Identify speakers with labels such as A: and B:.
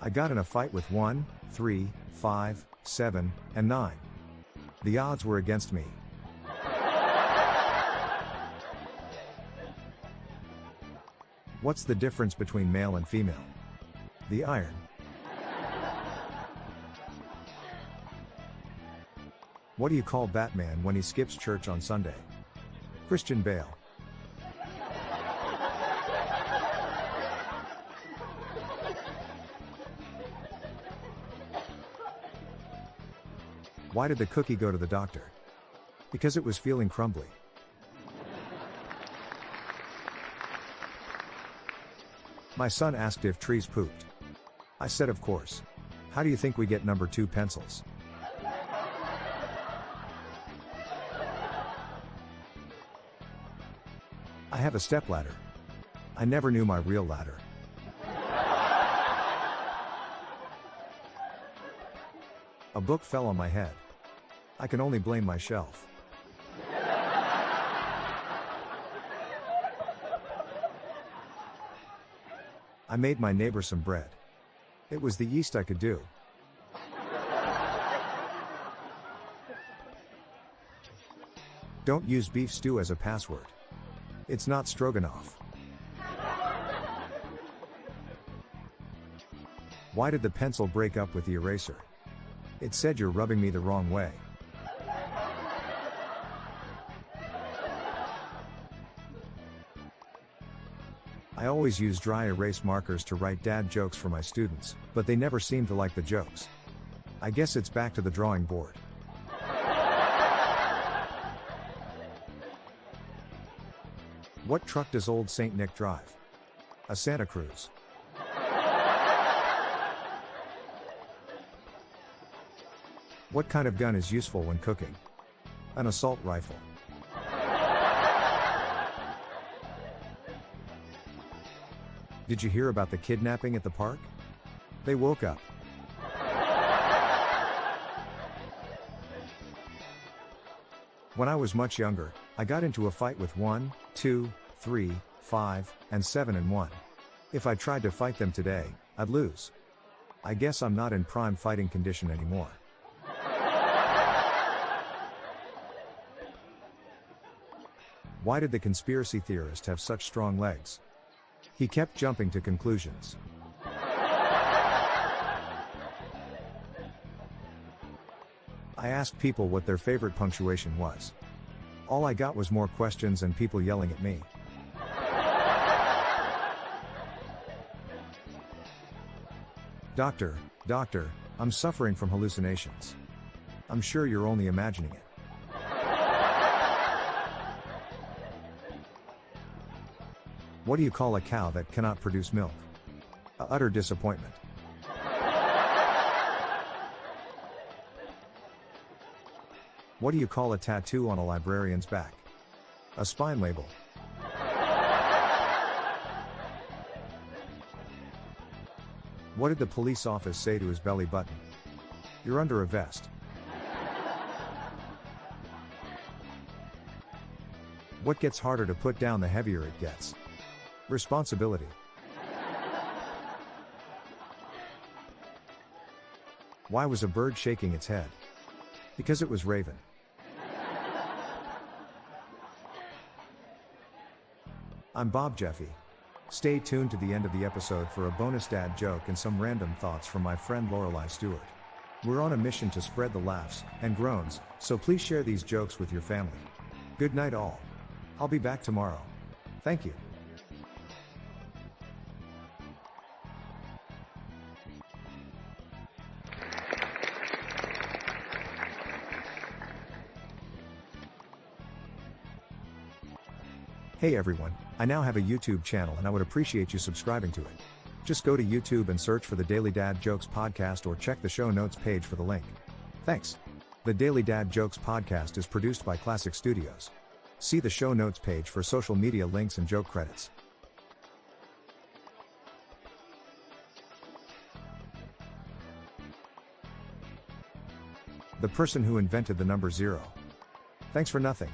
A: I got in a fight with 1, 3, 5, 7, and 9. The odds were against me. What's the difference between male and female? The iron. What do you call Batman when he skips church on Sunday? Christian Bale. Why did the cookie go to the doctor? Because it was feeling crumbly. My son asked if trees pooped. I said of course. How do you think we get number 2 pencils? I have a stepladder. I never knew my real ladder. A book fell on my head. I can only blame my shelf. I made my neighbor some bread. It was the yeast I could do. Don't use beef stew as a password. It's not stroganoff. Why did the pencil break up with the eraser? It said you're rubbing me the wrong way. I always use dry erase markers to write dad jokes for my students, but they never seem to like the jokes. I guess it's back to the drawing board. What truck does old Saint Nick drive? A Santa Cruz. What kind of gun is useful when cooking? An assault rifle. Did you hear about the kidnapping at the park? They woke up. When I was much younger, I got into a fight with 1, 2, 3, 5, and 7 and 1. If I tried to fight them today, I'd lose. I guess I'm not in prime fighting condition anymore. Why did the conspiracy theorist have such strong legs? He kept jumping to conclusions. I asked people what their favorite punctuation was. All I got was more questions and people yelling at me. Doctor, I'm suffering from hallucinations. I'm sure you're only imagining it. What do you call a cow that cannot produce milk? A utter disappointment. What do you call a tattoo on a librarian's back? A spine label. What did the police officer say to his belly button? You're under a vest. What gets harder to put down the heavier it gets? Responsibility. Why was a bird shaking its head? Because it was Raven. I'm Bob Jeffy. Stay tuned to the end of the episode for a bonus dad joke and some random thoughts from my friend Lorelei Stewart. We're on a mission to spread the laughs and groans, so please share these jokes with your family. Good night all. I'll be back tomorrow. Thank you. Hey everyone, I now have a YouTube channel and I would appreciate you subscribing to it. Just go to YouTube and search for the Daily Dad Jokes Podcast or check the show notes page for the link. Thanks. The Daily Dad Jokes Podcast is produced by Classic Studios. See the show notes page for social media links and joke credits. The person who invented the number 0. Thanks for nothing.